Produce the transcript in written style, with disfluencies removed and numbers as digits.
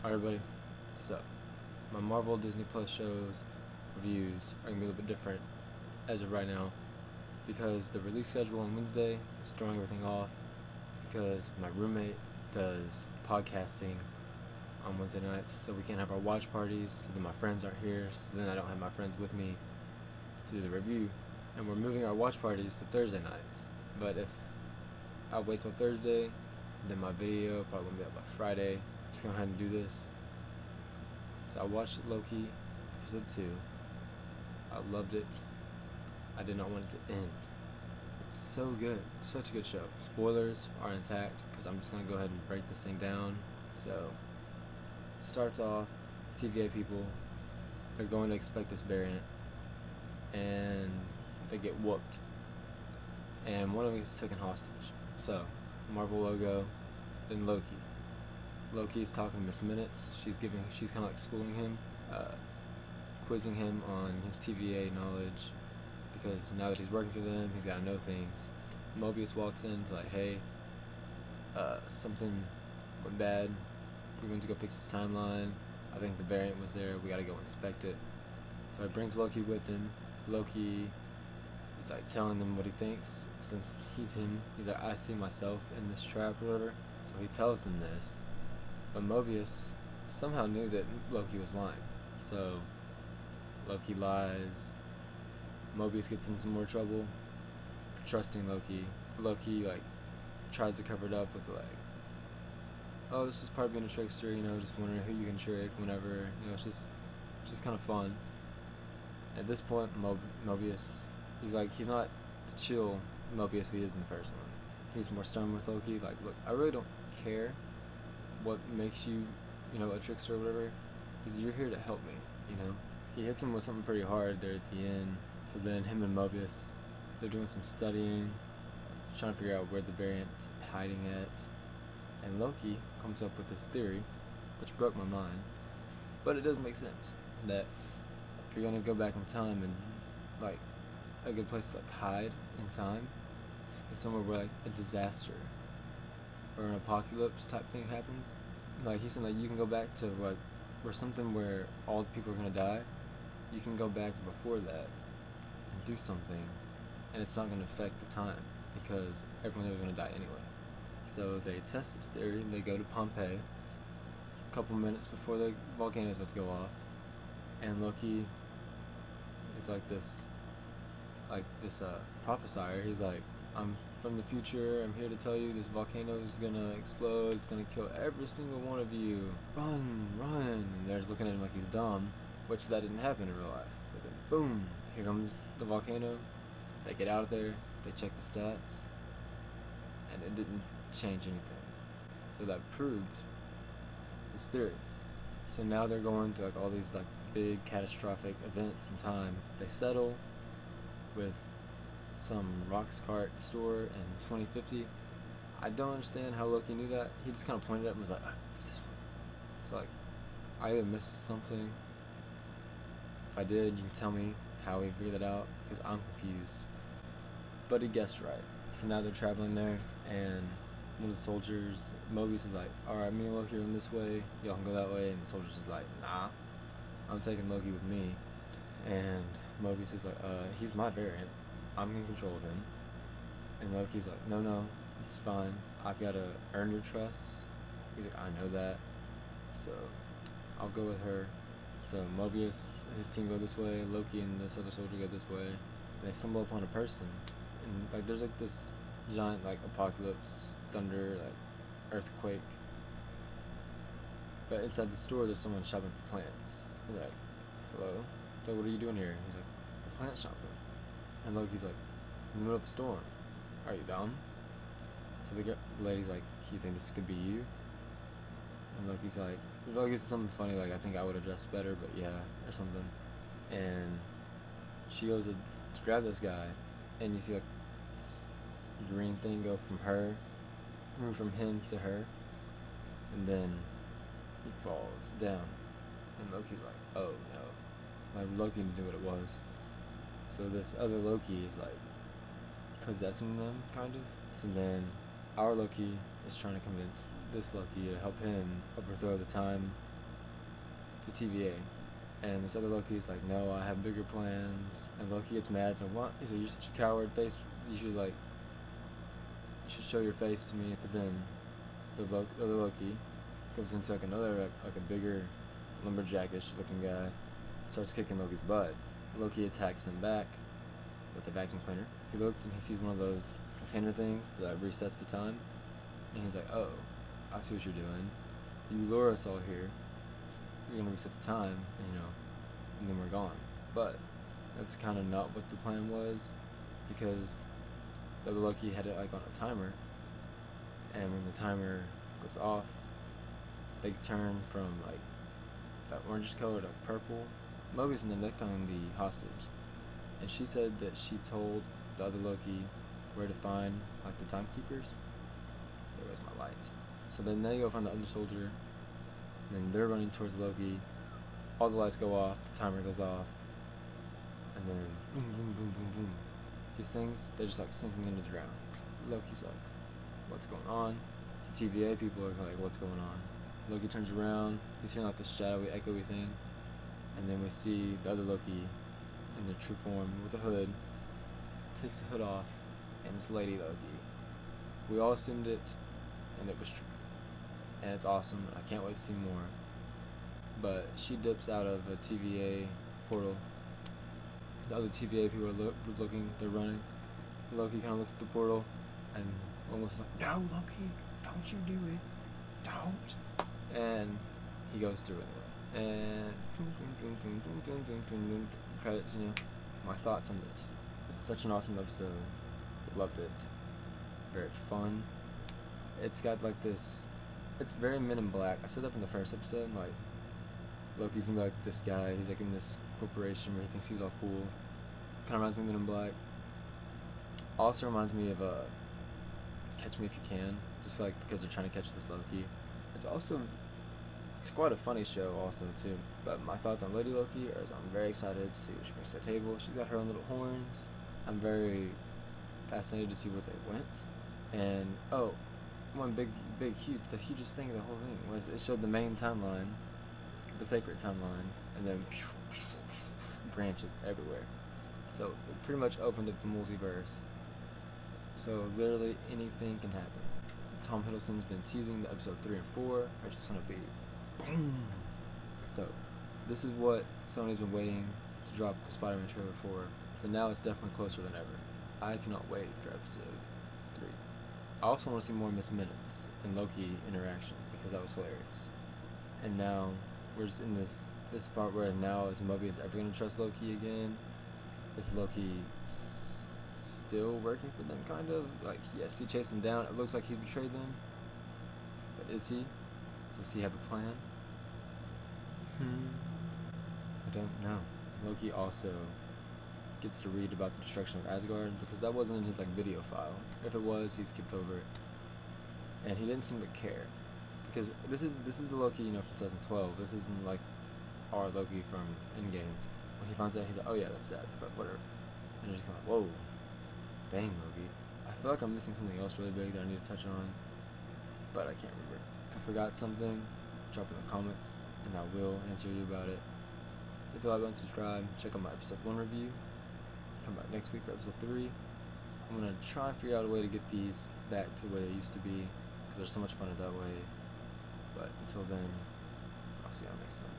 Alright, everybody. So, my Marvel Disney Plus shows reviews are going to be a little bit different as of right now because the release schedule on Wednesday is throwing everything off because my roommate does podcasting on Wednesday nights, so we can't have our watch parties, so then my friends aren't here, so then I don't have my friends with me to do the review, and we're moving our watch parties to Thursday nights. But if I wait till Thursday, then my video probably won't be up by Friday. Just go ahead and do this. So I watched Loki episode 2. I loved it. I did not want it to end. It's so good. Such a good show. Spoilers are intact because I'm just going to go ahead and break this thing down. So it starts off, TVA people, they're going to expect this variant and they get whooped. And one of them gets taken hostage. So Marvel logo, then Loki. Loki's talking to Miss Minutes. She's kind of like schooling him, quizzing him on his TVA knowledge, because now that he's working for them, he's got to know things. Mobius walks in, and is like, hey, something went bad. We went to go fix his timeline. I think the variant was there. We got to go inspect it. So he brings Loki with him. Loki is like telling them what he thinks, since he's him. He's like, I see myself in this trap or whatever. So he tells them this. But Mobius somehow knew that Loki was lying. So Loki lies. Mobius gets in some more trouble for trusting Loki. Loki like tries to cover it up with like, oh, this is part of being a trickster, just wondering who you can trick whenever, it's just kind of fun. At this point, Mobius, he's not the chill Mobius he is in the first one. He's more stern with Loki. Like, look, I really don't care what makes you, a trickster or whatever, because you're here to help me, He hits him with something pretty hard there at the end. So then him and Mobius, they're doing some studying, trying to figure out where the variant's hiding at. And Loki comes up with this theory, which broke my mind, but it does make sense, that if you're going to go back in time and, like, a good place to, like, hide in time is somewhere where, like, a disaster or an apocalypse type thing happens. Like, he said, like, you can go back to, like, where all the people are going to die. You can go back before that and do something, and it's not going to affect the time, because everyone's ever going to die anyway. So they test this theory, and they go to Pompeii a couple minutes before the volcano's about to go off, and Loki is like this prophesier. He's like, I'm from the future, I'm here to tell you this volcano is gonna explode, it's gonna kill every single one of you. Run, run. And they're just looking at him like he's dumb, which that didn't happen in real life. But then, boom, here comes the volcano. They get out of there, they check the stats, and it didn't change anything. So that proved his theory. So now they're going to like all these like big catastrophic events in time. They settle with some rocks cart store in 2050. I don't understand how Loki knew that. He just kind of pointed at it and was like, it's this one. It's like, I either missed something. If I did, you can tell me how he figured that out, because I'm confused. But he guessed right. So now they're traveling there, and one of the soldiers, Mobius, is like, alright, me and Loki are in this way, y'all can go that way. And the soldier's is like, nah, I'm taking Loki with me. And Mobius is like, he's my variant, I'm in control of him. And Loki's like, no, it's fine, I've got to earn your trust. He's like, I know that, so I'll go with her. So Mobius and his team go this way, Loki and this other soldier go this way. And they stumble upon a person, and like there's like this giant like apocalypse, thunder, like earthquake. But inside the store there's someone shopping for plants. He's like, hello? So what are you doing here? He's like, I'm plant shopping. And Loki's like, in the middle of a storm. Are you dumb? So the lady's like, you think this could be you? And Loki says something funny like, I think I would have dressed better, but yeah, or something. And she goes to grab this guy, and you see like this green thing go from him to her, and then he falls down. And Loki's like, oh no. Like, Loki knew what it was. So this other Loki is like possessing them, kind of. So then our Loki is trying to convince this Loki to help him overthrow the time the TVA. And this other Loki's like, no, I have bigger plans. And Loki gets mad, so what? He's like, you're such a coward, face. You should show your face to me. But then the other Loki comes into like another, like a bigger lumberjackish looking guy, starts kicking Loki's butt. Loki attacks him back with a vacuum cleaner. He looks and he sees one of those container things that resets the time. And he's like, oh, I see what you're doing. You lure us all here. You're gonna reset the time, and then we're gone. But that's kind of not what the plan was, because the other Loki had it like on a timer, and when the timer goes off, they turn from like that orangish color to purple. Mobius and them, they found the hostage, and she said that she told the other Loki where to find like the timekeepers. There goes my light. So then they go find the other soldier, and then they're running towards Loki. All the lights go off, the timer goes off, and then boom, boom, boom, boom, boom. These things, they're just like sinking into the ground. Loki's like, what's going on? The TVA people are like, what's going on? Loki turns around, he's hearing like the shadowy, echoey thing, and then we see the other Loki in their true form with a hood, takes the hood off, and it's Lady Loki. We all assumed it, and it was true. And it's awesome, I can't wait to see more. But she dips out of a TVA portal. The other TVA people are looking, they're running. Loki kind of looks at the portal and almost like, no, Loki, don't you do it, don't. And he goes through anyway. And credits, my thoughts on this. It's such an awesome episode. Loved it. Very fun. It's got like this, it's very Men in Black. I said that in the first episode, like, Loki's gonna be like this guy, he's like in this corporation where he thinks he's all cool. Kinda reminds me of Men in Black. Also reminds me of Catch Me If You Can, just like because they're trying to catch this Loki. It's quite a funny show also too. But my thoughts on Lady Loki are I'm very excited to see what she brings to the table. She's got her own little horns. I'm very fascinated to see where they went. And one the hugest thing of the whole thing was it showed the main timeline, the sacred timeline, and then branches everywhere. So it pretty much opened up the multiverse. So literally anything can happen. Tom Hiddleston's been teasing the episode 3 and 4 are just gonna be boom. So this is what Sony's been waiting to drop the Spider-Man trailer for. So now it's definitely closer than ever. I cannot wait for episode 3. I also want to see more Miss Minutes and Loki interaction because that was hilarious. And now we're just in this part where now is Mobius ever going to trust Loki again? Is Loki still working for them, kind of? Like, yes, he chased them down. It looks like he betrayed them. But is he? Does he have a plan? I don't know. Loki also gets to read about the destruction of Asgard because that wasn't in his video file. If it was, he skipped over it. And he didn't seem to care. Because this is the Loki, from 2012. This isn't like our Loki from Endgame. When he finds out, he's like, oh yeah, that's sad, but whatever. And you're just kind of like, whoa, dang Loki. I feel like I'm missing something else really big that I need to touch on, but I can't remember. If I forgot something, drop it in the comments, and I will answer you about it. If you like, go and subscribe, check out my episode 1 review. Come back next week for episode 3. I'm going to try and figure out a way to get these back to the way they used to be, because they're so much fun that way. But until then, I'll see y'all next time.